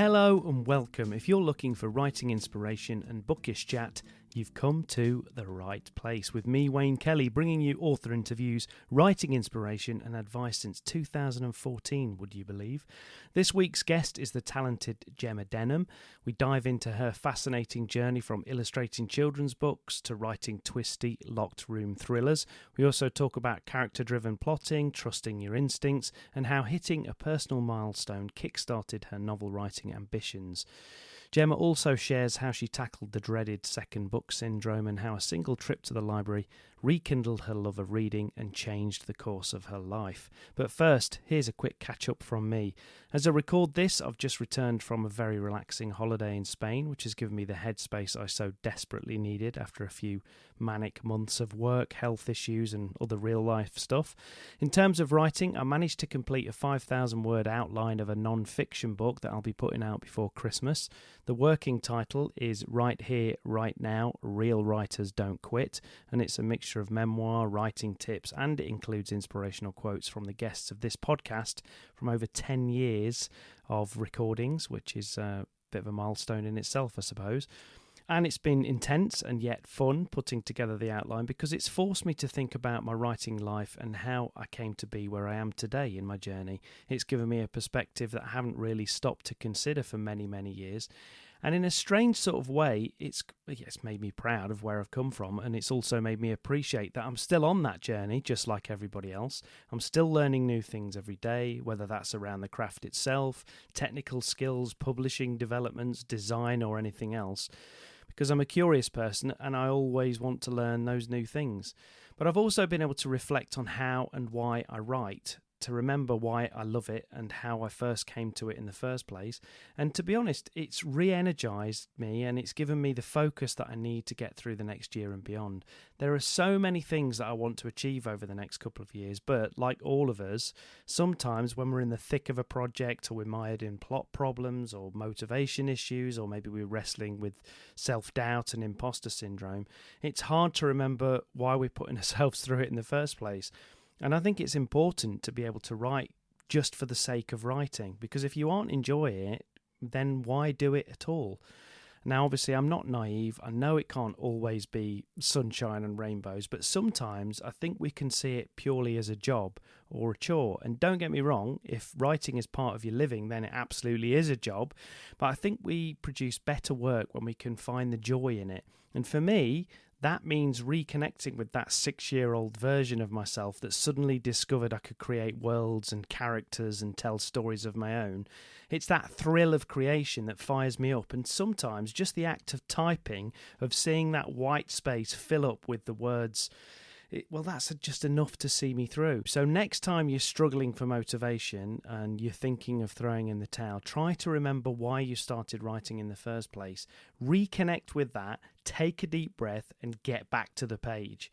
Hello and welcome. If you're looking for writing inspiration and bookish chat, you've come to the right place with me, Wayne Kelly, bringing you author interviews, writing inspiration and advice since 2014, would you believe? This week's guest is the talented Gemma Denham. We dive into her fascinating journey from illustrating children's books to writing twisty, locked room thrillers. We also talk about character-driven plotting, trusting your instincts, and how hitting a personal milestone kick-started her novel writing ambitions. Gemma also shares how she tackled the dreaded second book syndrome and how a single trip to the library rekindled her love of reading and changed the course of her life. But first, here's a quick catch-up from me. As I record this, I've just returned from a very relaxing holiday in Spain, which has given me the headspace I so desperately needed after a few manic months of work, health issues and other real-life stuff. In terms of writing, I managed to complete a 5,000-word outline of a non-fiction book that I'll be putting out before Christmas. The working title is Right Here, Right Now, Real Writers Don't Quit, and it's a mixture of memoir, writing tips, and it includes inspirational quotes from the guests of this podcast from over 10 years of recordings, which is a bit of a milestone in itself, I suppose. And it's been intense and yet fun putting together the outline because it's forced me to think about my writing life and how I came to be where I am today in my journey. It's given me a perspective that I haven't really stopped to consider for many, many years. And in a strange sort of way, it's made me proud of where I've come from, and it's also made me appreciate that I'm still on that journey, just like everybody else. I'm still learning new things every day, whether that's around the craft itself, technical skills, publishing developments, design, or anything else. Because I'm a curious person and I always want to learn those new things. But I've also been able to reflect on how and why I write, to remember why I love it and how I first came to it in the first place. And to be honest, it's re-energized me and it's given me the focus that I need to get through the next year and beyond. There are so many things that I want to achieve over the next couple of years, but like all of us, sometimes when we're in the thick of a project or we're mired in plot problems or motivation issues, or maybe we're wrestling with self-doubt and imposter syndrome, it's hard to remember why we're putting ourselves through it in the first place. And I think it's important to be able to write just for the sake of writing, because if you aren't enjoying it, then why do it at all? Now, obviously, I'm not naive. I know it can't always be sunshine and rainbows, but sometimes I think we can see it purely as a job or a chore. And don't get me wrong, if writing is part of your living, then it absolutely is a job. But I think we produce better work when we can find the joy in it. And for me, that means reconnecting with that 6-year-old version of myself that suddenly discovered I could create worlds and characters and tell stories of my own. It's that thrill of creation that fires me up, and sometimes just the act of typing, of seeing that white space fill up with the words, that's just enough to see me through. So next time you're struggling for motivation and you're thinking of throwing in the towel, try to remember why you started writing in the first place. Reconnect with that, take a deep breath, and get back to the page.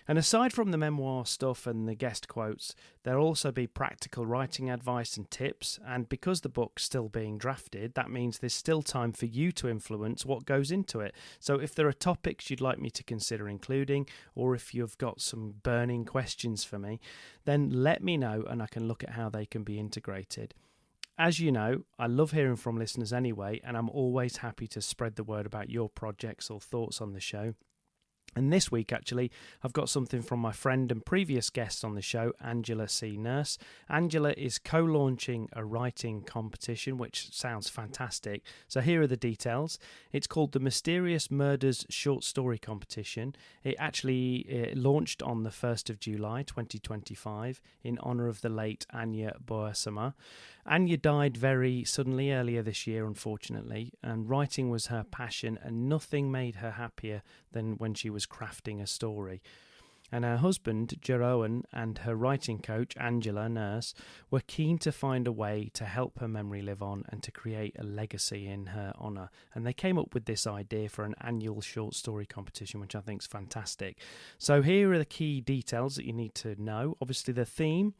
And aside from the memoir stuff and the guest quotes, there'll also be practical writing advice and tips. And because the book's still being drafted, that means there's still time for you to influence what goes into it. So if there are topics you'd like me to consider including, or if you've got some burning questions for me, then let me know and I can look at how they can be integrated. As you know, I love hearing from listeners anyway, and I'm always happy to spread the word about your projects or thoughts on the show. And this week, actually, I've got something from my friend and previous guest on the show, Angela C. Nurse. Angela is co-launching a writing competition, which sounds fantastic. So here are the details. It's called the Mysterious Murders Short Story Competition. It actually launched on the 1st of July 2025 in honour of the late Anya Boersma. Anya died very suddenly earlier this year, unfortunately, and writing was her passion, and nothing made her happier than when she was crafting a story. And her husband, Jeroen, and her writing coach, Angela Nurse, were keen to find a way to help her memory live on and to create a legacy in her honour. And they came up with this idea for an annual short story competition, which I think is fantastic. So here are the key details that you need to know. Obviously, the theme,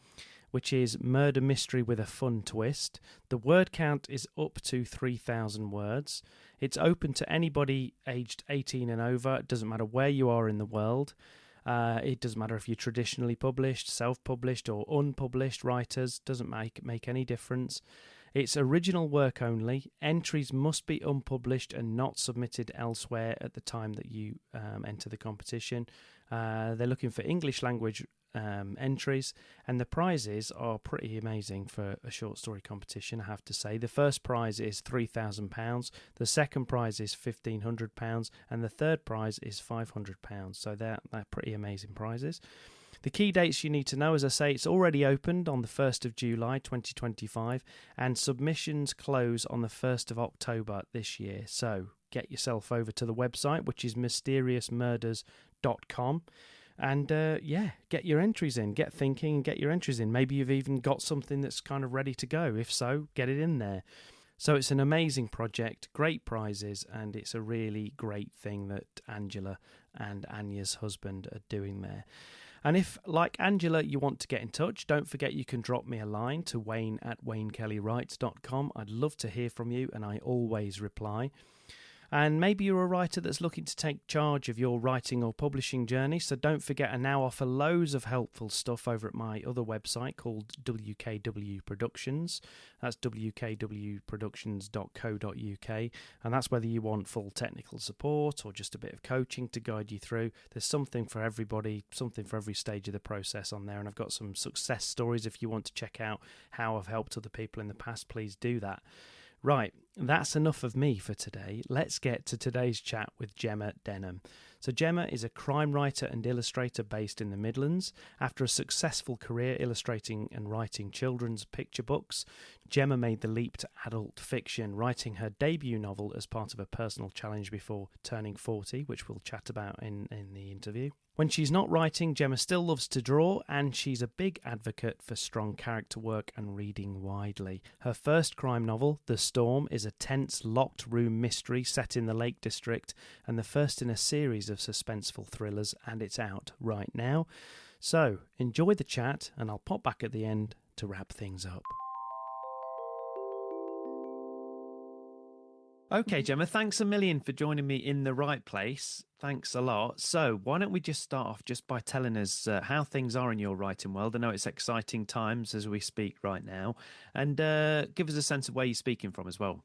which is murder mystery with a fun twist. The word count is up to 3,000 words. It's open to anybody aged 18 and over. It doesn't matter where you are in the world. It doesn't matter if you're traditionally published, self-published or unpublished writers. Doesn't make any difference. It's original work only. Entries must be unpublished and not submitted elsewhere at the time that you enter the competition. They're looking for English language entries, and the prizes are pretty amazing for a short story competition, I have to say. The first prize is £3,000, the second prize is £1,500, and the third prize is £500. So they're pretty amazing prizes. The key dates you need to know, as I say, it's already opened on the 1st of July 2025, and submissions close on the 1st of October this year. So get yourself over to the website, which is mysteriousmurders.com, and get your entries in. Get thinking and get your entries in. Maybe you've even got something that's kind of ready to go. If so, get it in there. So it's an amazing project, great prizes, and it's a really great thing that Angela and Anya's husband are doing there. And if, like Angela, you want to get in touch, don't forget you can drop me a line to wayne@waynekellyWrites.com. I'd love to hear from you, and I always reply. And maybe you're a writer that's looking to take charge of your writing or publishing journey, so don't forget I now offer loads of helpful stuff over at my other website called WKW Productions. That's wkwproductions.co.uk, and that's whether you want full technical support or just a bit of coaching to guide you through. There's something for everybody, something for every stage of the process on there, and I've got some success stories. If you want to check out how I've helped other people in the past, please do that. Right, that's enough of me for today. Let's get to today's chat with Gemma Denham. So Gemma is a crime writer and illustrator based in the Midlands. After a successful career illustrating and writing children's picture books, Gemma made the leap to adult fiction, writing her debut novel as part of a personal challenge before turning 40, which we'll chat about in the interview. When she's not writing, Gemma still loves to draw, and she's a big advocate for strong character work and reading widely. Her first crime novel, The Storm, is a tense, locked room mystery set in the Lake District, and the first in a series of suspenseful thrillers, and it's out right now. So, enjoy the chat, and I'll pop back at the end to wrap things up. Okay, Gemma, thanks a million for joining me in the right place. Thanks a lot. So why don't we just start off just by telling us how things are in your writing world? I know it's exciting times as we speak right now, and give us a sense of where you're speaking from as well.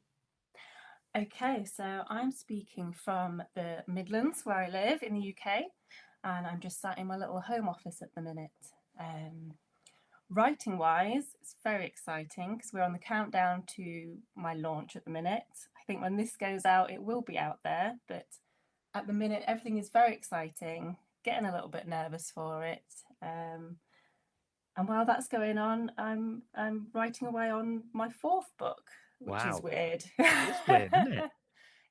Okay, so I'm speaking from the Midlands, where I live in the UK, and I'm just sat in my little home office at the minute. Writing-wise, it's very exciting because we're on the countdown to my launch at the minute. I think when this goes out, it will be out there, but at the minute, everything is very exciting, getting a little bit nervous for it. And while that's going on, I'm writing away on my fourth book, which is Wow. weird. It is weird, isn't it?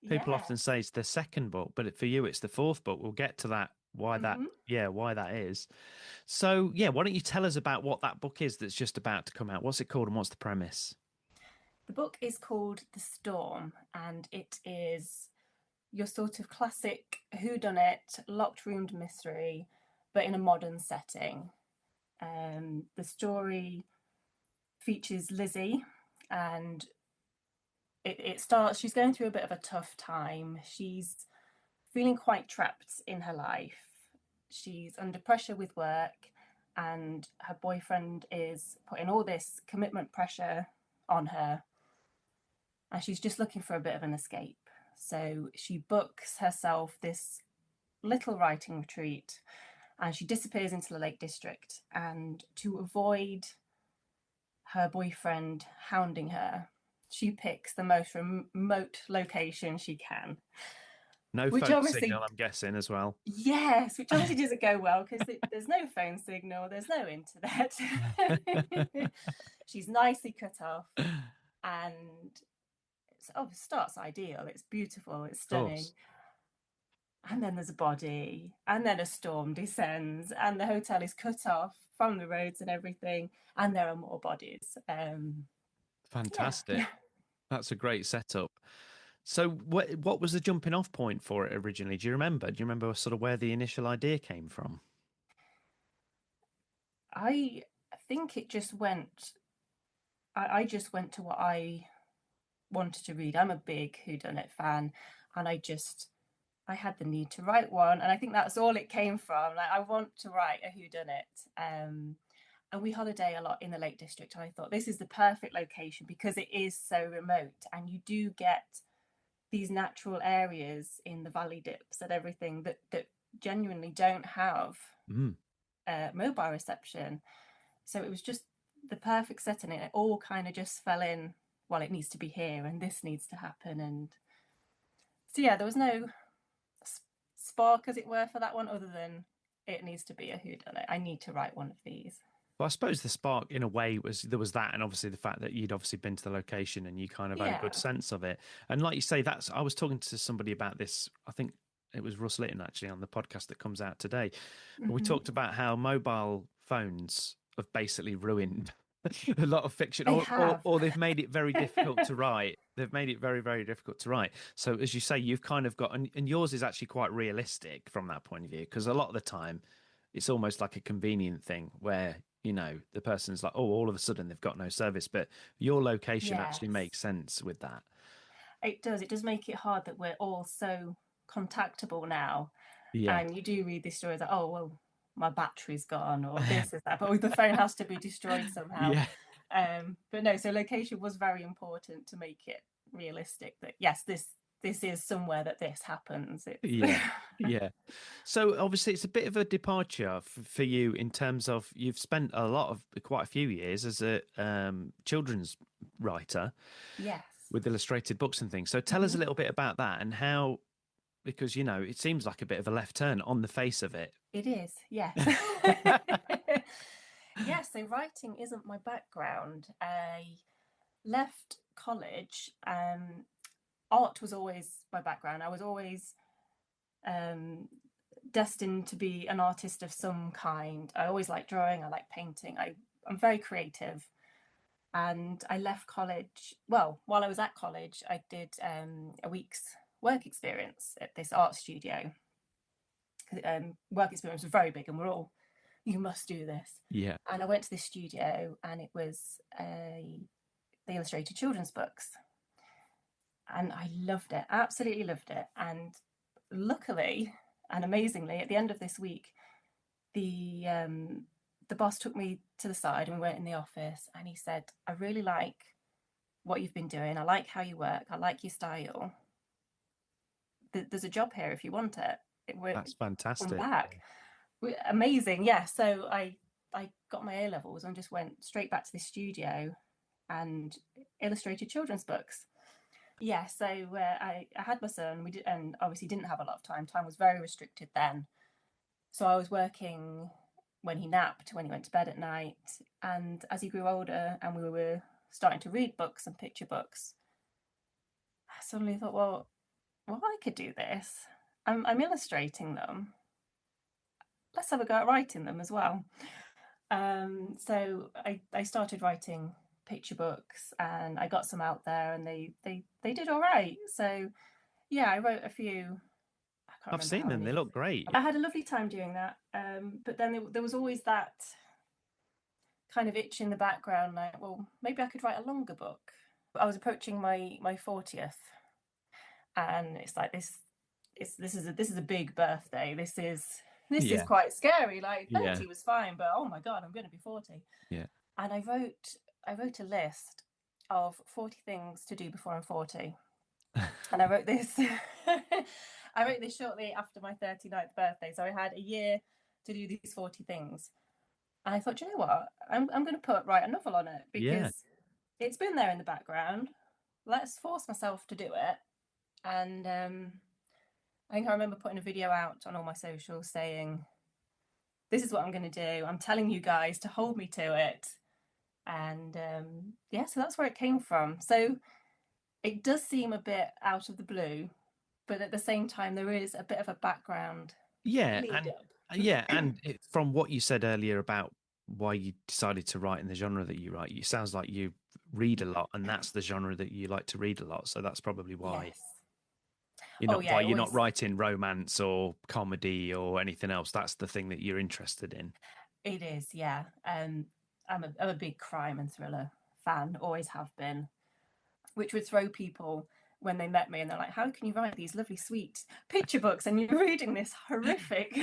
People Yeah. often say it's the second book, but for you, it's the fourth book. We'll get to that, why that is. So, why don't you tell us about what that book is that's just about to come out? What's it called and what's the premise? The book is called The Storm, and it is your sort of classic whodunit, locked room mystery, but in a modern setting. The story features Lizzie, and it starts, she's going through a bit of a tough time. She's feeling quite trapped in her life. She's under pressure with work, and her boyfriend is putting all this commitment pressure on her, and she's just looking for a bit of an escape. So she books herself this little writing retreat, and she disappears into the Lake District. And to avoid her boyfriend hounding her, she picks the most remote location she can. No Which phone obviously, signal, I'm guessing, as well. yes, which obviously doesn't go well because there's no phone signal, there's no internet. She's nicely cut off, and it starts ideal. It's beautiful, it's Of stunning. course. And then there's a body, and then a storm descends, and the hotel is cut off from the roads and everything, and there are more bodies. Fantastic. Yeah. That's a great setup. So what was the jumping off point for it originally? Do you remember? Do you remember sort of where the initial idea came from? I think it just went. I just went to what I wanted to read. I'm a big whodunit fan, and I had the need to write one, and I think that's all it came from. Like, I want to write a whodunit, and and we holiday a lot in the Lake District. And I thought this is the perfect location because it is so remote, and you do get these natural areas in the valley dips and everything that genuinely don't have mobile reception. So it was just the perfect setting. It all kind of just fell in. Well, it needs to be here, and this needs to happen, and so yeah, there was no spark, as it were, for that one, other than it needs to be a whodunit. I need to write one of these. Well, I suppose the spark, in a way, was that, and obviously the fact that you'd obviously been to the location and you kind of had a good sense of it. And like you say, I was talking to somebody about this. I think it was Russ Litton actually on the podcast that comes out today. But we talked about how mobile phones have basically ruined a lot of fiction, or they've made it very difficult to write. They've made it very, very difficult to write. So as you say, you've kind of got, and yours is actually quite realistic from that point of view, because a lot of the time it's almost like a convenient thing where, you know, the person's like, oh, all of a sudden they've got no service, but your location actually makes sense with that. It does. It does make it hard that we're all so contactable now. Yeah. And you do read these stories like, oh, well, my battery's gone, or this is that, but the phone has to be destroyed somehow. Yeah. But no, so location was very important to make it realistic that, yes, this is somewhere that this happens. Yeah. So obviously it's a bit of a departure for you in terms of you've spent quite a few years as a children's writer. Yes. With illustrated books and things. So tell us a little bit about that and how, because, you know, it seems like a bit of a left turn on the face of it. It is, yes. Yeah, so writing isn't my background. I left college. Art was always my background. I was always destined to be an artist of some kind. I always liked drawing. I like painting. I'm very creative. And I left college. Well, while I was at college, I did a week's work experience at this art studio. Work experience was very big, and we're all, you must do this. Yeah. And I went to this studio, and it was they illustrated children's books. And I loved it, absolutely loved it. And luckily and amazingly, at the end of this week, the boss took me to the side and we went in the office, and he said, I really like what you've been doing. I like how you work. I like your style. There's a job here if you want it. That's fantastic. Come back. Amazing. Yeah. So I got my A-levels and just went straight back to the studio and illustrated children's books. Yeah. So I had my son. And obviously didn't have a lot of time. Time was very restricted then. So I was working when he napped, when he went to bed at night. And as he grew older and we were starting to read books and picture books, I suddenly thought, well, I could do this. I'm illustrating them. Let's have a go at writing them as well. So I started writing picture books, and I got some out there, and they did all right. So yeah, I wrote a few. I've seen them. They look great. I had a lovely time doing that. But then there was always that kind of itch in the background, like, well, maybe I could write a longer book. I was approaching my 40th, and it's like this is a big birthday. This is quite scary. Like 30 was fine, but oh my God, I'm going to be 40. Yeah. And I wrote a list of 40 things to do before I'm 40. And I wrote this shortly after my 39th birthday. So I had a year to do these 40 things. And I thought, you know what? I'm going to write a novel on it, because it's been there in the background. Let's force myself to do it. And I think I remember putting a video out on all my socials saying, this is what I'm going to do. I'm telling you guys to hold me to it. And so that's where it came from. So it does seem a bit out of the blue, but at the same time, there is a bit of a background. And from what you said earlier about why you decided to write in the genre that you write, it sounds like you read a lot, and that's the genre that you like to read a lot. So that's probably why. Yes. You're not writing romance or comedy or anything else. That's the thing that you're interested in. It is, yeah. I'm a big crime and thriller fan, always have been, which would throw people when they met me, and they're like, how can you write these lovely sweet picture books and you're reading this horrific?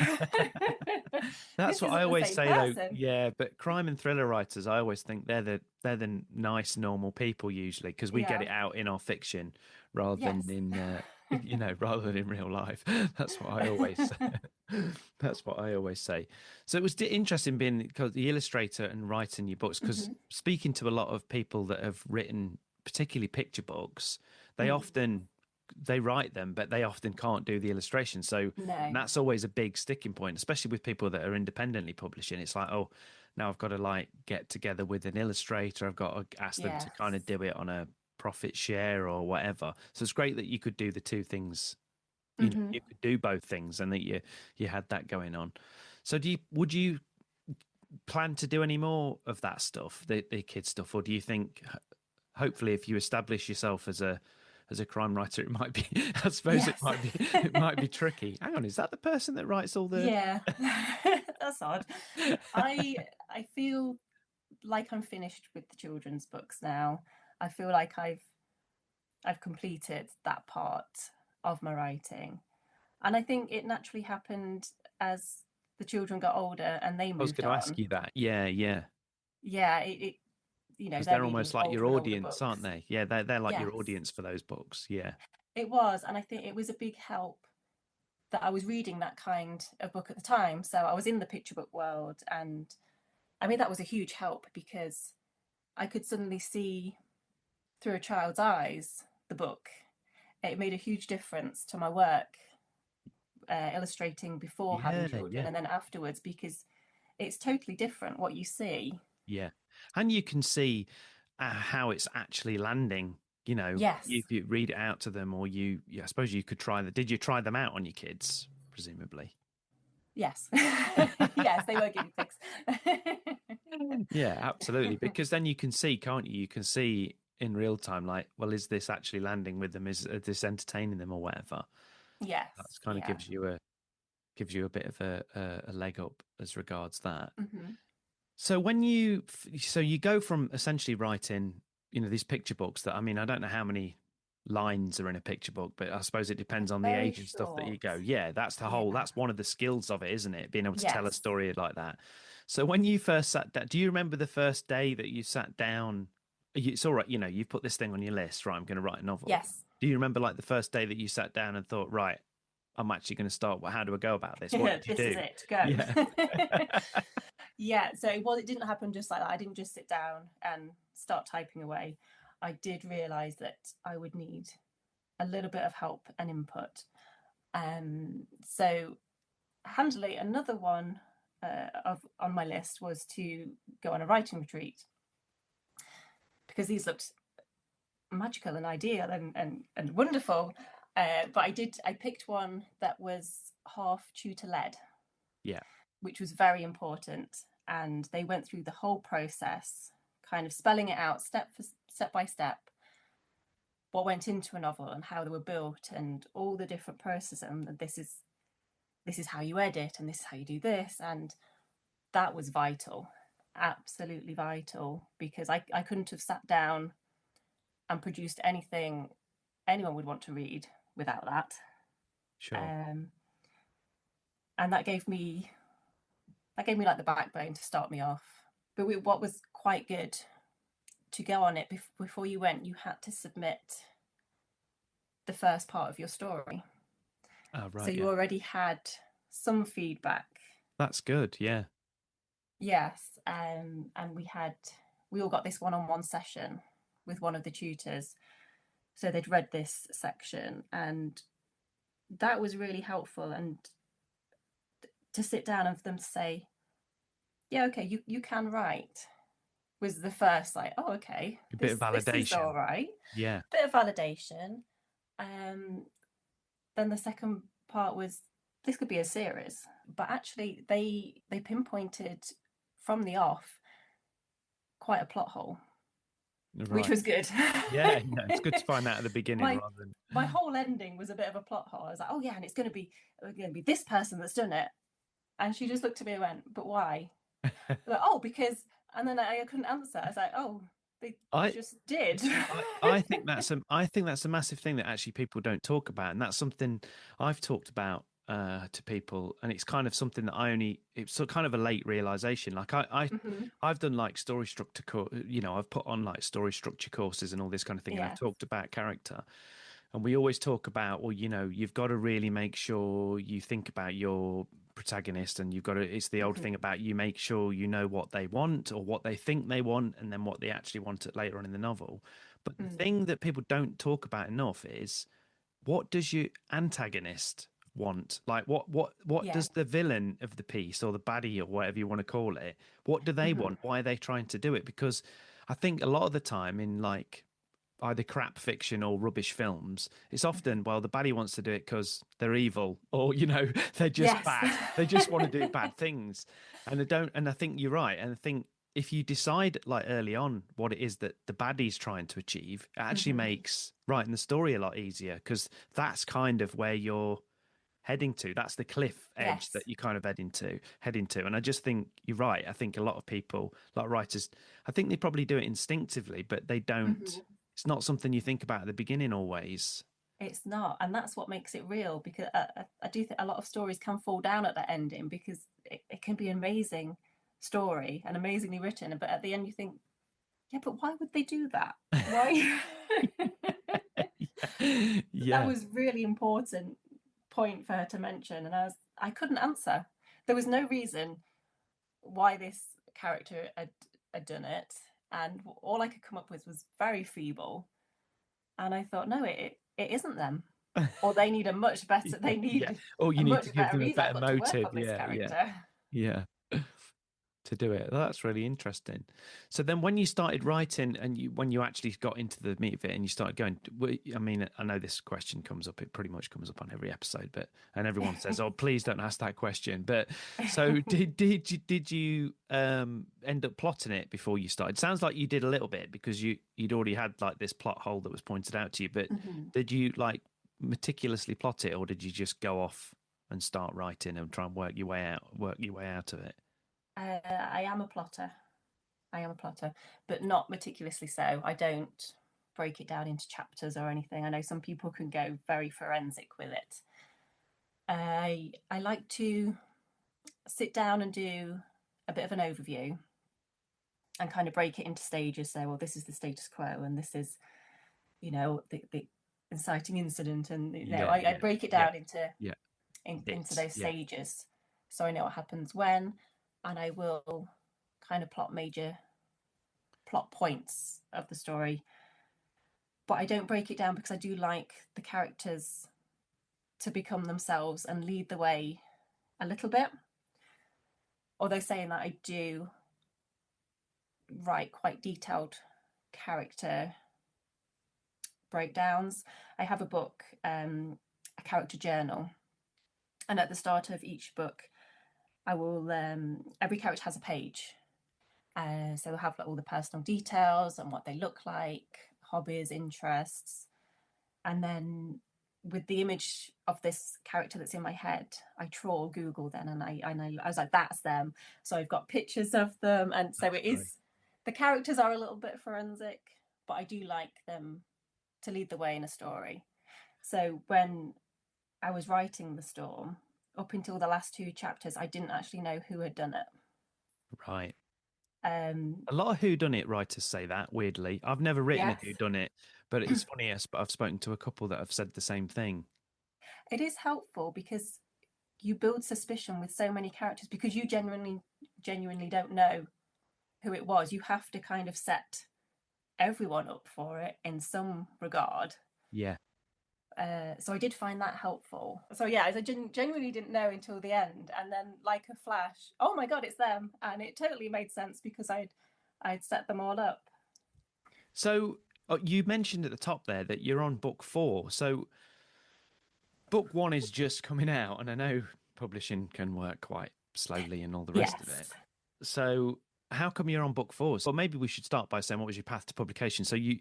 That's This what I isn't the always same say though. person. Yeah, but crime and thriller writers, I always think they're the nice, normal people usually, because we get Yeah. it out in our fiction rather Yes. than in rather than in real life. That's what I always that's what I always say. So it was interesting being because the illustrator and writing your books, because Hmm. speaking to a lot of people that have written particularly picture books, they Mm. often they write them, but they often can't do the illustration. So No. that's always a big sticking point, especially with people that are independently publishing. It's like, oh, now I've got to like get together with an illustrator. I've got to ask them to Yes. kind of do it on a profit share or whatever. So it's great that you could do the two things. Hmm. You could do both things, and that you had that going on. So would you plan to do any more of that stuff, the kid stuff, or do you think hopefully if you establish yourself as a crime writer, it might be I suppose Yes. it might be tricky. Hang on, is that the person that writes all the Yeah. That's odd. I feel like I'm finished with the children's books now. I feel like I've completed that part of my writing. And I think it naturally happened as the children got older and they I was moved going to ask on. you that. Yeah. Yeah, it Because they're they're reading almost like your older and older audience, aren't books. they? Yeah, they're like Yes, your audience for those books. Yeah. it was. And I think it was a big help that I was reading that kind of book at the time. So I was in the picture book world. And I mean, that was a huge help because I could suddenly see through a child's eyes the book. It made a huge difference to my work, illustrating before having children Yeah. and then afterwards, because it's totally different what you see. Yeah. And you can see how it's actually landing. Yes. If you read it out to them, or I suppose you could try that. Did you try them out on your kids, presumably? Yes. Yes, they were guinea pigs. Yeah, absolutely. Because then you can see, can't you? You can see in real time, like, well, is this actually landing with them? Is this entertaining them or whatever? Yes. That's kind of Yeah. gives you a bit of a leg up as regards that. Hmm. So you go from essentially writing, these picture books that, I mean, I don't know how many lines are in a picture book, but I suppose it depends on the Very age and stuff that you short. go. Yeah, Yeah. that's one of the skills of it, isn't it? Being able to tell a Yes. story like that. So when you first sat down, do you remember the first day that you sat down? It's all right, you've put this thing on your list, right? I'm going to write a novel. Yes. Do you remember like the first day that you sat down and thought, right, I'm actually going to start? Well, how do I go about this? What did you This is do? it. Go. Yeah. Yeah. So it didn't happen just like that. I didn't just sit down and start typing away. I did realize that I would need a little bit of help and input. So handily, another one on my list was to go on a writing retreat, because these looked magical and ideal and wonderful. But I picked one that was half tutor led, Yeah. which was very important. And they went through the whole process, kind of spelling it out step by step, what went into a novel and how they were built and all the different processes. And this is how you edit and this is how you do this. And that was vital, absolutely vital, because I couldn't have sat down and produced anything anyone would want to read without that. Sure. Um, and that gave me like the backbone to start me off. But what was quite good, to go on it before you went, you had to submit the first part of your story. Oh, So right. you Yeah. already had some feedback. That's good. Yeah. Yes. And we all got this one-on-one session with one of the tutors. So they'd read this section, and that was really helpful. And to sit down and for them to say, yeah, okay, you can write, was the first, like, oh, okay, A bit of this is all validation. right. Yeah. Bit of validation. Then the second part was, this could be a series, but actually they pinpointed from the off quite a plot hole, which Right. was good. Yeah. No, it's good to find that at the beginning my rather than. my whole ending was a bit of a plot hole. I was like, oh yeah, and it's going to be this person that's done it. And she just looked at me and went, but why? Like, oh, because, and then I couldn't answer. I was like, oh, They I just did. I think that's a massive thing that actually people don't talk about, and that's something I've talked about to people, and it's kind of something that it's kind of a late realization. Like Hmm. I've done like story structure I've put on like story structure courses and all this kind of thing, and I've Yes. talked about character, and we always talk about, well, you've got to really make sure you think about your protagonist, and it's the old Hmm. thing about you make sure you know what they want or what they think they want, and then what they actually want it later on in the novel. But the Mm. thing that people don't talk about enough is, what does your antagonist want? Like what Yeah. does the villain of the piece or the baddie or whatever you want to call it, what do they Hmm. want? Why are they trying to do it? Because I think a lot of the time in like either crap fiction or rubbish films, it's often, well, the baddie wants to do it because they're evil, or they're just Yes. bad. They just want to do bad things, and they don't. And I think you're right. And I think if you decide like early on what it is that the baddie's trying to achieve, it actually Hmm. makes writing the story a lot easier, because that's kind of where you're heading to. That's the cliff edge Yes. that you kind of heading to. And I just think you're right. I think a lot of people, like writers, I think they probably do it instinctively, but they don't. Hmm. It's not something you think about at the beginning always. It's not, and that's what makes it real. Because I do think a lot of stories can fall down at the ending because it can be an amazing story and amazingly written, but at the end you think, yeah, but why would they do that? Why? That Yeah. was really important point for her to mention, and I couldn't answer. There was no reason why this character had done it, and all I could come up with was very feeble. And I thought, no, it isn't them, or they need a much better. They Yeah. need Or a you need to much give better them a reason. I've better got to work motive. on this Yeah, yeah, character. yeah. To do it. That's really interesting. So then when you started writing, and when you actually got into the meat of it and you started going, I mean, I know this question comes up, it pretty much comes up on every episode, but and everyone says, "Oh, please don't ask that question." But so did you end up plotting it before you started? Sounds like you did a little bit, because you'd already had like this plot hole that was pointed out to you, but Mhm. did you like meticulously plot it, or did you just go off and start writing and try and work your way out of it? I am a plotter. I am a plotter, but not meticulously so. I don't break it down into chapters or anything. I know some people can go very forensic with it. I like to sit down and do a bit of an overview and kind of break it into stages. So, well, this is the status quo, and this is, the inciting incident, and Yeah, I yeah, break it yeah, down yeah. into Bits. those Yeah. stages, so I know what happens when, and I will kind of plot major plot points of the story. But I don't break it down because I do like the characters to become themselves and lead the way a little bit. Although saying that, I do write quite detailed character breakdowns. I have a book, a character journal, and at the start of each book, I will every character has a page. So we'll have like all the personal details and what they look like, hobbies, interests, and then with the image of this character that's in my head, I trawl Google then, and I was like, that's them. So I've got pictures of them, and so That's it great. is. The characters are a little bit forensic, but I do like them to lead the way in a story. So when I was writing The Storm, up until the last two chapters, I didn't actually know who had done it. Right. Um, A lot of whodunit writers say that, weirdly. I've never written a yes, whodunit, but it's funny, I've spoken to a couple that have said the same thing. it is helpful because you build suspicion with so many characters because you genuinely don't know who it was. You have to kind of set everyone up for it in some regard. Yeah. So I did find that helpful. So yeah, I genuinely didn't know until the end, and then like a flash, oh my god, it's them, and it totally made sense because I'd set them all up. So you mentioned at the top there that you're on book 4. So book 1 is just coming out, and I know publishing can work quite slowly and all the rest of Yes. it. So how come you're on book 4? So maybe we should start by saying, what was your path to publication? So you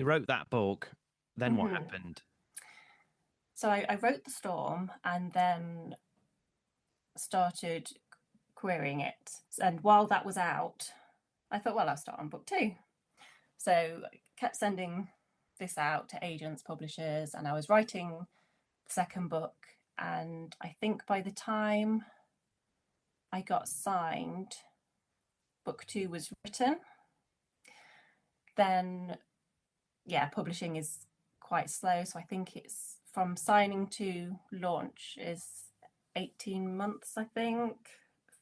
wrote that book, then what Mm-hmm. happened? So I wrote The Storm and then started querying it. And while that was out, I thought, well, I'll start on book 2. So I kept sending this out to agents, publishers, and I was writing the second book. And I think by the time I got signed, book 2 was written. Then, yeah, publishing is quite slow. So I think it's from signing to launch is 18 months, I think,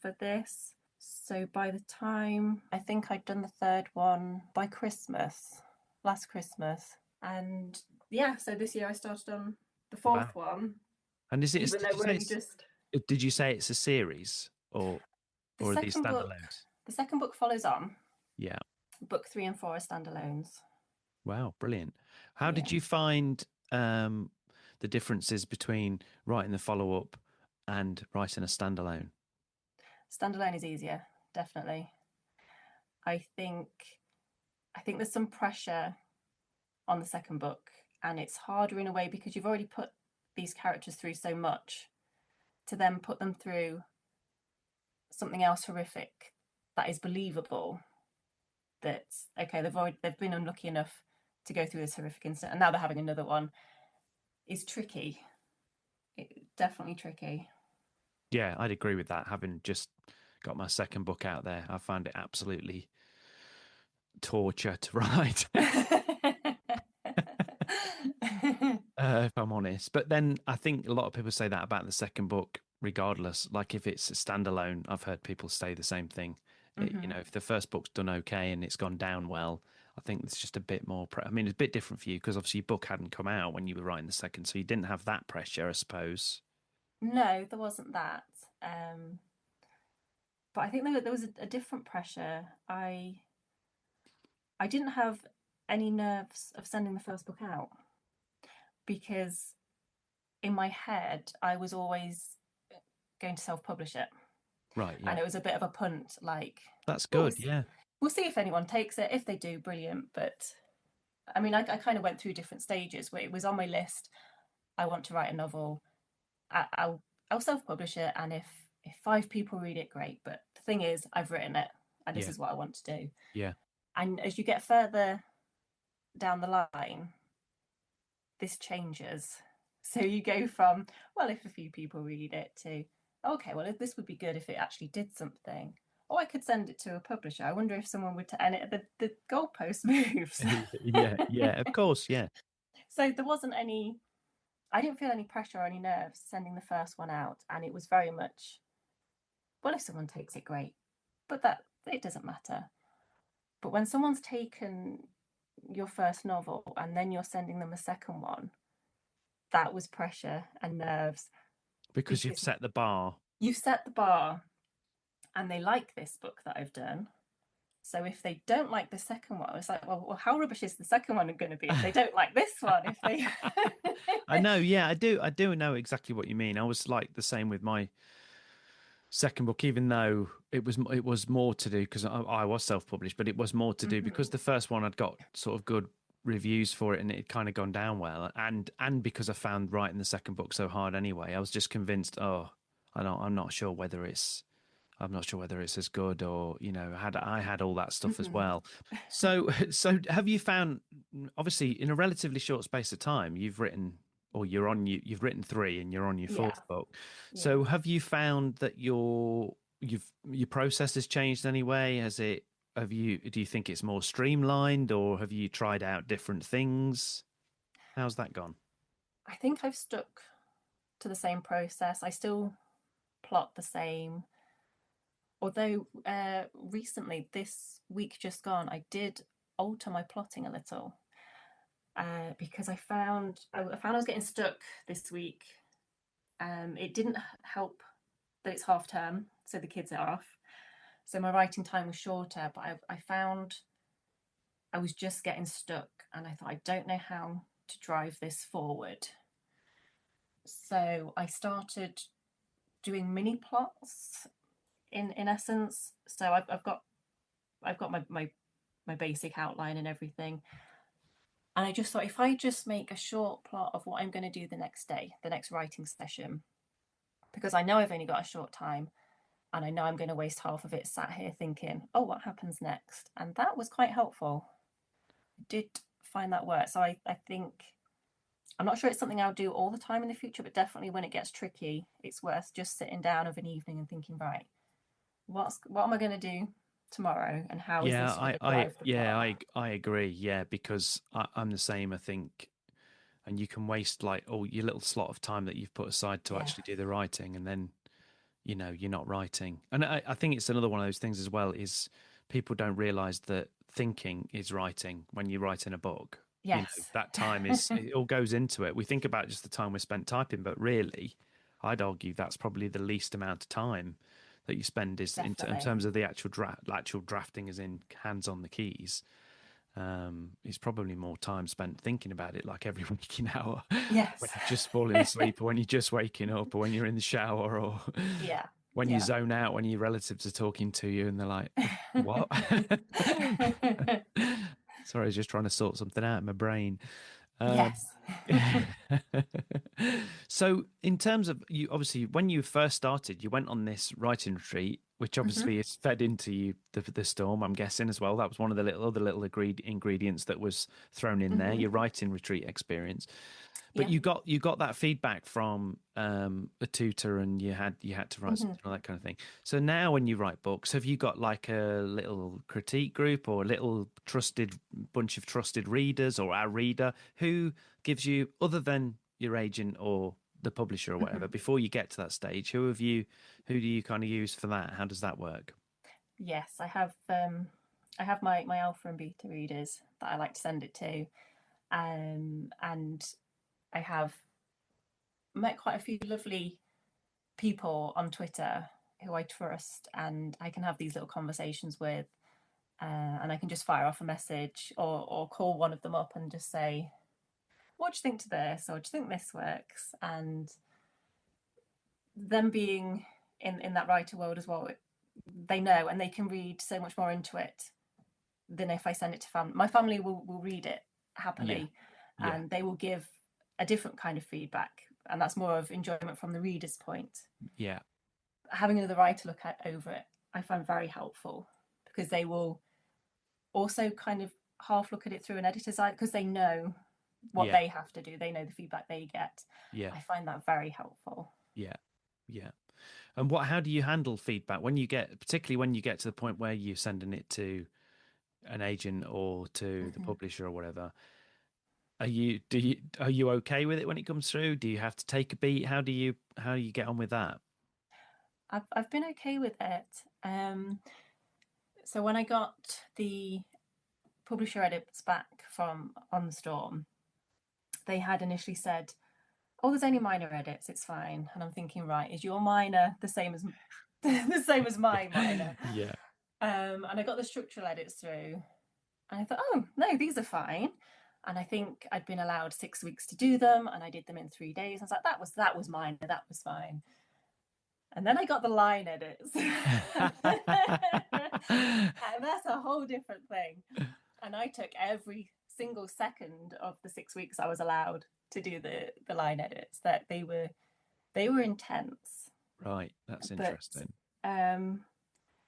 for this. So by the time I think I'd done the third one by Christmas, last Christmas. And yeah, so this year I started on the fourth one. And is it? Even though we're only just. Did you say it's a series or are these standalones? The second book follows on. Yeah. Book 3 and 4 are standalones. Wow, brilliant. How did you find the differences between writing the follow-up and writing a standalone? Standalone is easier, definitely. I think there's some pressure on the second book, and it's harder in a way because you've already put these characters through so much, to then put them through something else horrific that is believable. That okay, they've been unlucky enough to go through this horrific incident, and now they're having another one. Is tricky. Definitely tricky. Yeah, I'd agree with that. Having just got my second book out there, I found it absolutely torture to write. If I'm honest. But then I think a lot of people say that about the second book, regardless. Like if it's a standalone, I've heard people say the same thing. You know, if the first book's done okay and it's gone down well, I think it's just a bit more. I mean, it's a bit different for you because obviously your book hadn't come out when you were writing the second, so you didn't have that pressure, I suppose. No, there wasn't that. But I think there was a different pressure. I didn't have any nerves of sending the first book out because in my head I was always going to self-publish it. Right, yeah. And it was a bit of a punt, like that's good, yeah. We'll see if anyone takes it. If they do, brilliant. But I mean, I kind of went through different stages where it was on my list. I want to write a novel. I'll self-publish it, and if 5 people read it, great. But the thing is, I've written it, and this is what I want to do. Yeah. And as you get further down the line, this changes. So you go from, well, if a few people read it, to, okay, well, this would be good if it actually did something. Oh, I could send it to a publisher. I wonder if someone would, and the goalpost moves. yeah, of course, yeah. So there wasn't any, I didn't feel any pressure or any nerves sending the first one out. And it was very much, well, if someone takes it, great. But that, it doesn't matter. But when someone's taken your first novel and then you're sending them a second one, that was pressure and nerves. Because you've set the bar. You've set the bar, and they like this book that I've done. So if they don't like the second one, it's like, well, how rubbish is the second one going to be if they don't like this one? If they, I know, yeah, I do know exactly what you mean. I was like the same with my second book, even though it was more to do because I was self-published, but it was more to do because the first one I'd got sort of good reviews for it and it had kind of gone down well, and because I found writing the second book so hard anyway, I was just convinced, I'm not sure whether it's as good, or you know, I had all that stuff as well. So have you found, obviously in a relatively short space of time, you've written, or you've written 3 and you're on your 4th book. So have you found that your process has changed anyway? Do you think it's more streamlined, or have you tried out different things? How's that gone? I think I've stuck to the same process. I still plot the same. Although recently, this week just gone, I did alter my plotting a little because I found I was getting stuck this week. It didn't help that it's half term, so the kids are off. So my writing time was shorter, but I found I was just getting stuck, and I thought, I don't know how to drive this forward. So I started doing mini plots in essence. So I've got my basic outline and everything. And I just thought, if I just make a short plot of what I'm going to do the next day, the next writing session, because I know I've only got a short time and I know I'm going to waste half of it sat here thinking, oh, what happens next? And that was quite helpful. did find that work. So I think I'm not sure it's something I'll do all the time in the future, but definitely when it gets tricky, it's worth just sitting down of an evening and thinking, right, what am I going to do tomorrow, and how is Yeah, this going to drive the plot? I agree. Yeah, because I'm the same. I think, and you can waste like your little slot of time that you've put aside to Yeah. actually do the writing, and then you're not writing. And I think it's another one of those things as well. Is people don't realize that thinking is writing when you write in a book. Yes. That time is it all goes into it. We think about just the time we spent typing, but really, I'd argue that's probably the least amount of time that you spend is in Definitely. terms of the actual drafting, as in hands on the keys. It's probably more time spent thinking about it, like every waking hour, when Yes. you're just falling asleep, or when you're just waking up, or when you're in the shower, or Yeah. when you Yeah. zone out when your relatives are talking to you and they're like, "What?" Sorry, I was just trying to sort something out in my brain. Um, Yes. so, in terms of you, obviously, when you first started, you went on this writing retreat, which Hmm. obviously is fed into you the storm. I'm guessing as well. That was one of the other little ingredients that was thrown in there. Hmm. Your writing retreat experience, but Yeah. you got that feedback from a tutor, and you had to write Hmm. something, all that kind of thing. So now, when you write books, have you got like a little critique group or a little trusted bunch of trusted readers, or our reader who gives you, other than your agent or the publisher or Hmm. whatever, before you get to that stage? Who do you kind of use for that? How does that work? Yes, I have my alpha and beta readers that I like to send it to. And I have met quite a few lovely people on Twitter who I trust, and I can have these little conversations with, and I can just fire off a message, or call one of them up and just say, "What do you think to this?" or "Do you think this works?" And them being in that writer world as well, they know, and they can read so much more into it than if I send it to family. My family will read it Yeah, happily, yeah, and they will give a different kind of feedback, and that's more of enjoyment from the reader's point. yeah, Having another writer look at over it, I find very helpful, because they will also kind of half look at it through an editor's eye, because they know what yeah, they have to do, they know the feedback they get. yeah, I find that very helpful. yeah, yeah. And how do you handle feedback when you get, particularly when you get to the point where you're sending it to an agent or to the Mm-hmm. publisher or whatever? Are you okay with it when it comes through? Do you have to take a beat? How do you get on with that? I've been okay with it. So when I got the publisher edits back from On the Storm, they had initially said, "Oh, there's any minor edits, it's fine." And I'm thinking, right, is your minor the same as the same as my minor? Yeah, And I got the structural edits through, and I thought, oh no, these are fine. And I think I'd been allowed 6 weeks to do them, and I did them in 3 days. I was like, that was minor, that was fine. And then I got the line edits, and that's a whole different thing. And I took every single second of the 6 weeks I was allowed to do the line edits. That they were intense, right. That's but interesting. um,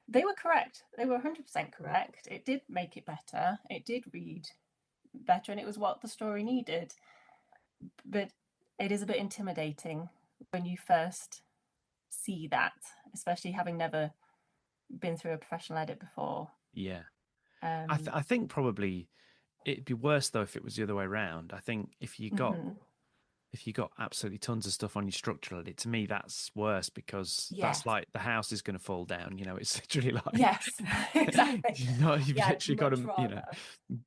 they were correct. They were 100% correct. It did make it better. It did read better, and it was what the story needed. But it is a bit intimidating when you first see that, especially having never been through a professional edit before. Yeah, Um, I think probably it'd be worse though if it was the other way around. I think mhm. if you got absolutely tons of stuff on your structural edit, to me that's worse, because that's Yes, like the house is going to fall down. It's literally like yes, exactly. you've Yeah, I'd literally got much to rather.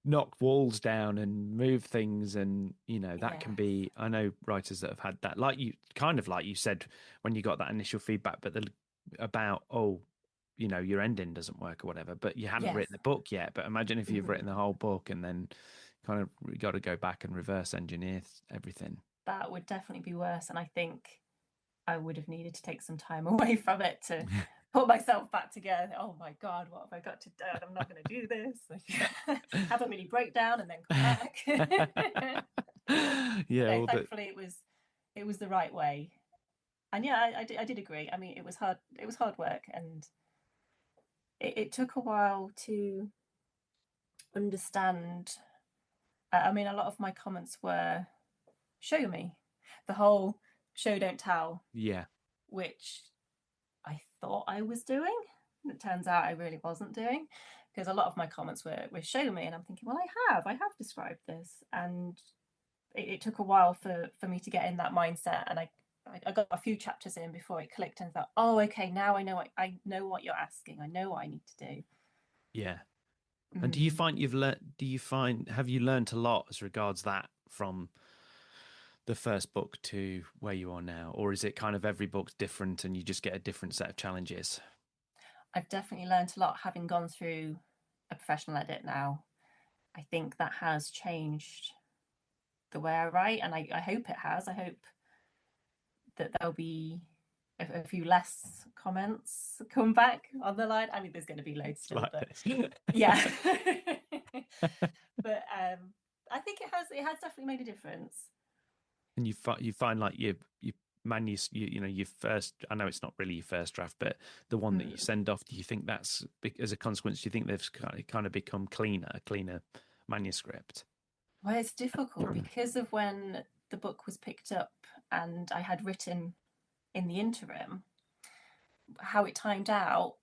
knock walls down and move things, and that can Yes. be. I know writers that have had that, like you, kind of like you said when you got that initial feedback, but about, oh, your ending doesn't work or whatever, but you hadn't Yes. written the book yet. But imagine if you've Hmm. written the whole book and then kind of got to go back and reverse engineer everything. That would definitely be worse. And I think I would have needed to take some time away from it to put myself back together. Oh my God, what have I got to do? I'm not going to do this. Have a mini breakdown and then come back. Yeah, No, well, thankfully it was the right way. And yeah, I did agree. I mean, it was hard. It was hard work, and it took a while to understand. I mean, a lot of my comments were show me, the whole show don't tell, Yeah. which I thought I was doing. It turns out I really wasn't doing, because a lot of my comments were show me, and I'm thinking, well, I have described this, and it took a while for me to get in that mindset, and I got a few chapters in before it clicked and thought, oh, okay, now I know what you're asking. I know what I need to do. Yeah. And do you find have you learned a lot as regards that from the first book to where you are now? Or is it kind of every book's different and you just get a different set of challenges? I've definitely learned a lot having gone through a professional edit now. I think that has changed the way I write, and I hope it has. I hope that there'll be a few less comments come back on the line. I mean, there's going to be loads still, Like but this. yeah. But I think it has definitely made a difference. And you find like your your first, I know it's not really your first draft, but the one that you send off, do you think that's as a consequence, do you think they've kind of become a cleaner manuscript? Well, it's difficult because of when the book was picked up and I had written in the interim, how it timed out.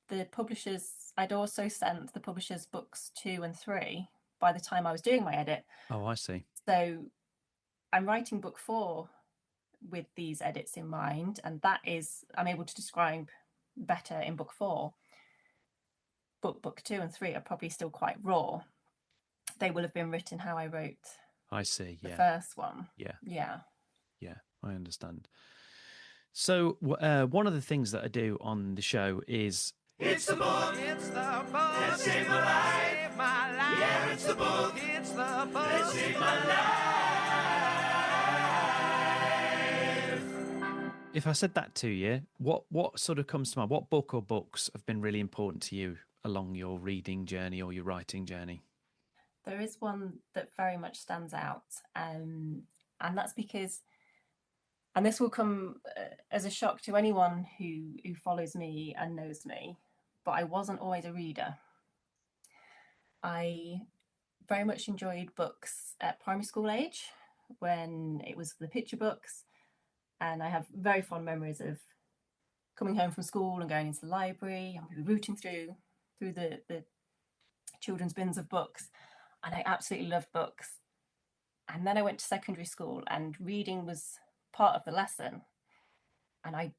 The publishers, I'd also sent the publishers books 2 and 3 by the time I was doing my edit. Oh, I see. So I'm writing book 4 with these edits in mind, and that is, I'm able to describe better in book 4. But book 2 and 3 are probably still quite raw. They will have been written how I wrote I see. the Yeah. first one. Yeah. I understand. So one of the things that I do on the show is it's the book that saved my life. Yeah, it's the book that saved my life. If I said that to you, what sort of comes to mind? What book or books have been really important to you along your reading journey or your writing journey? There is one that very much stands out, and that's because, and this will come as a shock to anyone who follows me and knows me, but I wasn't always a reader. I very much enjoyed books at primary school age when it was the picture books, and I have very fond memories of coming home from school and going into the library and rooting through the children's bins of books, and I absolutely loved books. And then I went to secondary school, and reading was part of the lesson, and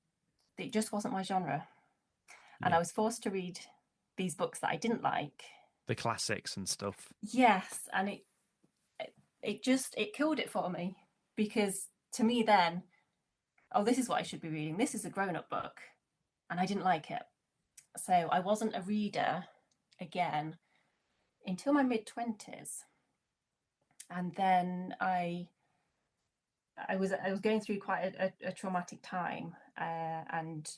it just wasn't my genre. And I was forced to read these books that I didn't like, the classics and stuff. Yes, and it killed it for me, because to me then, oh, this is what I should be reading. This is a grown-up book, and I didn't like it. So I wasn't a reader again until my mid-20s. And then I was going through quite a traumatic time, and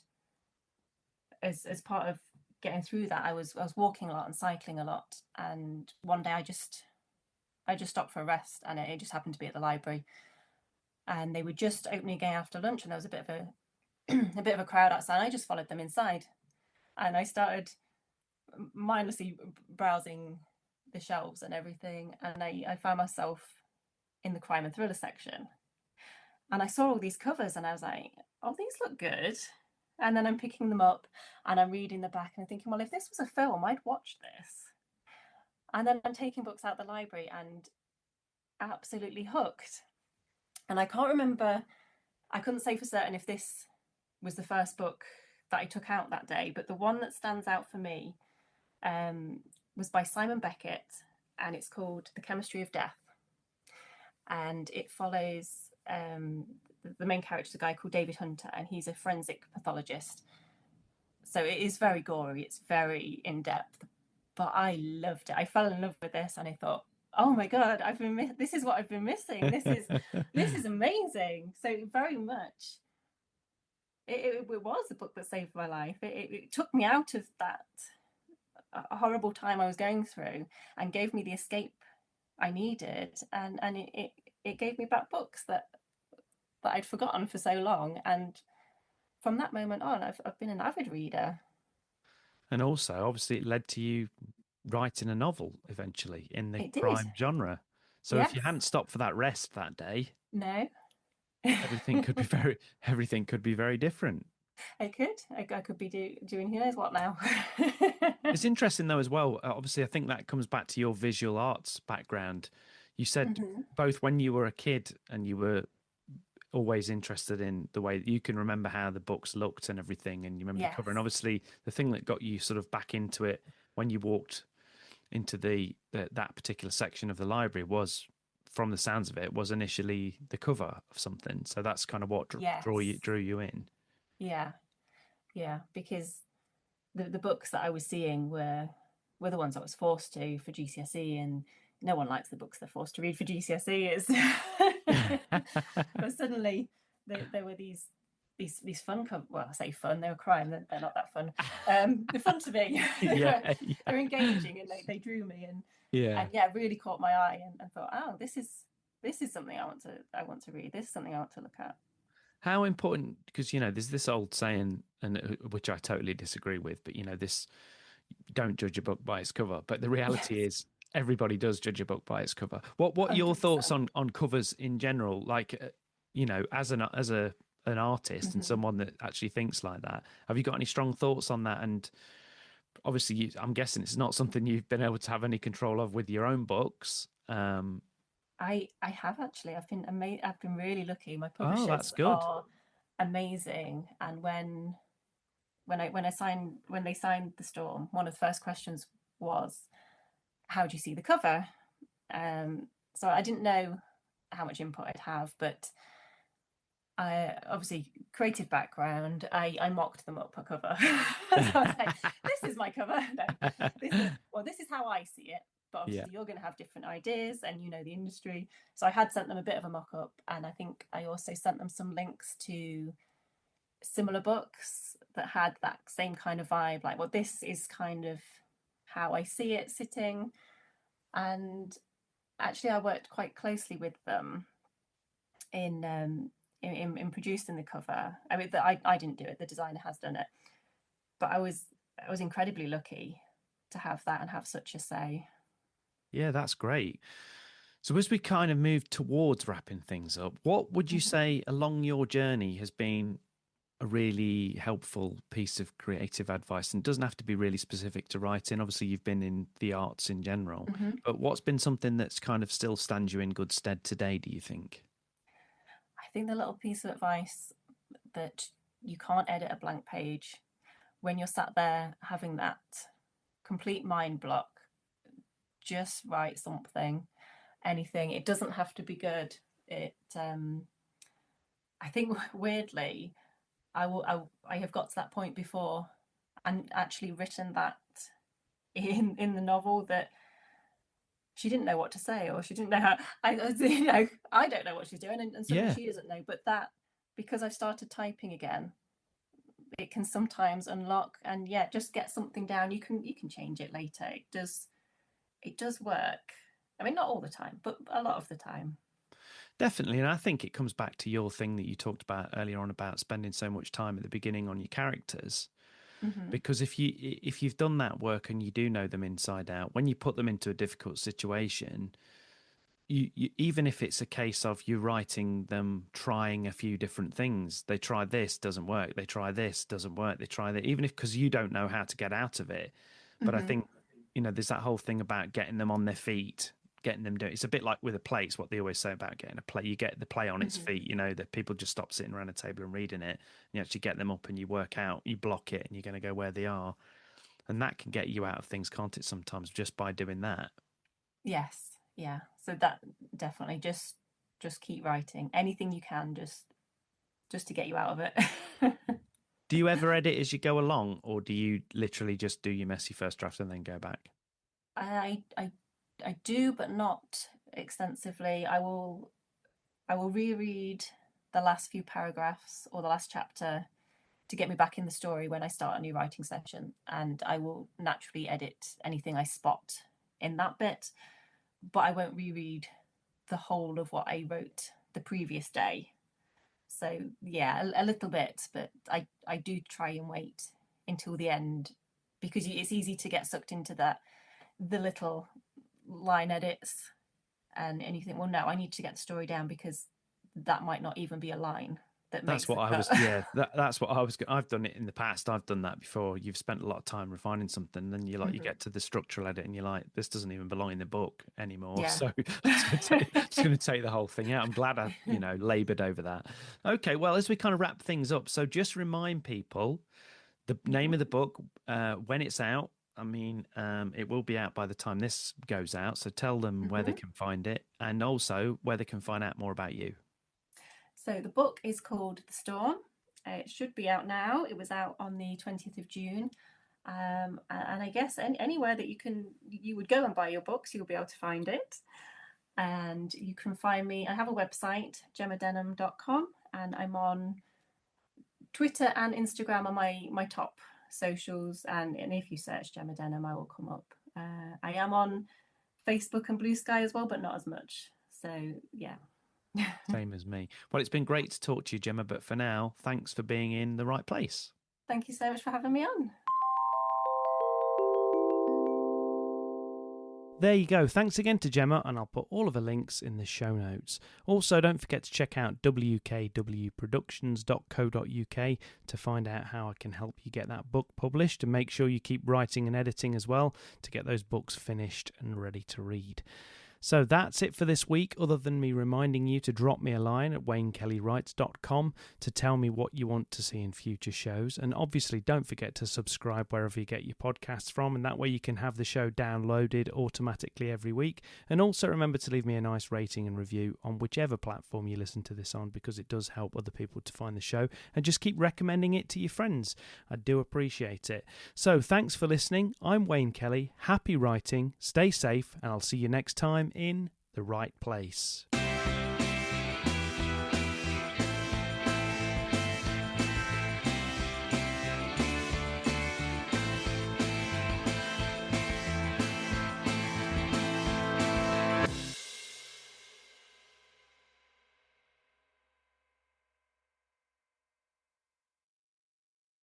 as part of getting through that, I was walking a lot and cycling a lot. And one day I just stopped for a rest, and it just happened to be at the library, and they were just opening again after lunch, and there was a bit of a bit of a crowd outside. And I just followed them inside, and I started mindlessly browsing the shelves and everything, and I found myself in the crime and thriller section, and I saw all these covers, and I was like, oh, these look good. And then I'm picking them up and I'm reading the back, and I'm thinking, well, if this was a film, I'd watch this. And then I'm taking books out of the library and absolutely hooked. And I can't remember, I couldn't say for certain if this was the first book that I took out that day, but the one that stands out for me was by Simon Beckett, and it's called The Chemistry of Death. And it follows the main character is a guy called David Hunter, and he's a forensic pathologist. So it is very gory, it's very in-depth, but I loved it. I fell in love with this, and I thought, oh my god, this is what I've been missing. This is amazing. So very much it was the book that saved my life. It took me out of that horrible time I was going through and gave me the escape I needed, and it gave me back books that I'd forgotten for so long. And from that moment on, I've been an avid reader. And also, obviously, it led to you writing a novel eventually in the It did. crime genre. So if Yes. you hadn't stopped for that rest that day, No. everything could be very different. I could. I could be doing who knows what now. It's interesting though as well. Obviously, I think that comes back to your visual arts background. You said Mhm. both when you were a kid and you were always interested in the way that you can remember how the books looked and everything, and you remember the Yes. cover. And obviously, the thing that got you sort of back into it when you walked into that particular section of the library was, from the sounds of it, was initially the cover of something. So that's kind of what Yes. drew you in. Yeah. Yeah. Because the books that I was seeing were the ones I was forced to for GCSE, and no one likes the books they're forced to read for GCSE. But suddenly there were these fun well, I say fun, they were crime, they're not that fun. They're fun to me. Yeah, They're engaging, and they drew me, and yeah. yeah, really caught my eye, and thought, oh, this is something I want to read. This is something I want to look at. How important, because there's this old saying, and which I totally disagree with, but this, don't judge a book by its cover. But the reality is everybody does judge a book by its cover. What are your thoughts 100%. on covers in general? Like, as an artist and someone that actually thinks like that, have you got any strong thoughts on that? And obviously, I'm guessing it's not something you've been able to have any control of with your own books. I have actually. I've been really lucky. My Oh, publishers that's good. are amazing, and when they signed The Storm, one of the first questions was, "How do you see the cover?" So I didn't know how much input I'd have, but I obviously creative background. I mocked them up a cover. So I was like, "This is my cover." No, this is how I see it. But Yeah. obviously, you're going to have different ideas, and you know the industry. So I had sent them a bit of a mock up, and I think I also sent them some links to similar books that had that same kind of vibe. Like, well, this is kind of how I see it sitting. And actually, I worked quite closely with them in in producing the cover. I mean, I didn't do it; the designer has done it. But I was incredibly lucky to have that and have such a say. Yeah, that's great. So as we kind of move towards wrapping things up, what would you say along your journey has been a really helpful piece of creative advice? And it doesn't have to be really specific to writing. Obviously, you've been in the arts in general, but what's been something that's kind of still stands you in good stead today, do you think? I think the little piece of advice that you can't edit a blank page when you're sat there having that complete mind block. Just write something, anything. It doesn't have to be good. It I think weirdly I have got to that point before and actually written that in the novel, that she didn't know what to say, or she didn't know how. I don't know what she's doing, and suddenly Yeah, she doesn't know. But that, because I've started typing again, it can sometimes unlock, and yeah, just get something down. You can change it later. It does work. I mean, not all the time, but a lot of the time. definitely. And I think it comes back to your thing that you talked about earlier on about spending so much time at the beginning on your characters. Because if you've done that work and you do know them inside out, when you put them into a difficult situation, you even if it's a case of you writing them trying a few different things, they try this, doesn't work, they try this, doesn't work, they try that, even if, because you don't know how to get out of it. But I think there's that whole thing about getting them on their feet, getting them doing. It's a bit like with a play. It's what they always say about getting a play. You get the play on its feet. That people just stop sitting around a table and reading it. You actually get them up and you work out, you block it, and you're going to go where they are. And that can get you out of things, can't it? Sometimes just by doing that. Yes, yeah. So that definitely just keep writing anything you can, just to get you out of it. Do you ever edit as you go along, or do you literally just do your messy first draft and then go back? I I I do, but not extensively. I will reread the last few paragraphs or the last chapter to get me back in the story when I start a new writing session, and I will naturally edit anything I spot in that bit, but I won't reread the whole of what I wrote the previous day. So yeah, a little bit, but I do try and wait until the end, because it's easy to get sucked into the little line edits. and you think, well, no, I need to get the story down because that might not even be a line that makes That's what the I was. cut. Yeah, that's what I was. I've done it in the past. I've done that before. You've spent a lot of time refining something, and then you like you get to the structural edit, and you're like, this doesn't even belong in the book anymore. Yeah. So it's going to take the whole thing out. I'm glad I laboured over that. Okay, well, as we kind of wrap things up, so just remind people the name of the book, when it's out. I mean, it will be out by the time this goes out. So tell them where they can find it, and also where they can find out more about you. So the book is called The Storm. It should be out now. It was out on the 20th of June. And I guess anywhere that you would go and buy your books, you'll be able to find it. And you can find me. I have a website, gemmadenham.com, and I'm on Twitter and Instagram are my top socials. And if you search Gemma Denham, I will come up. I am on Facebook and Blue Sky as well, but not as much. So yeah. Same as me. Well, it's been great to talk to you, Gemma, but for now, thanks for being in the right place. Thank you so much for having me on. There you go. Thanks again to Gemma, and I'll put all of the links in the show notes. Also, don't forget to check out wkwproductions.co.uk to find out how I can help you get that book published, and make sure you keep writing and editing as well to get those books finished and ready to read. So that's it for this week, other than me reminding you to drop me a line at waynekellyWrites.com to tell me what you want to see in future shows. And obviously, don't forget to subscribe wherever you get your podcasts from, and that way you can have the show downloaded automatically every week. And also remember to leave me a nice rating and review on whichever platform you listen to this on, because it does help other people to find the show. And just keep recommending it to your friends. I do appreciate it. So thanks for listening. I'm Wayne Kelly. Happy writing, stay safe, and I'll see you next time in the right place.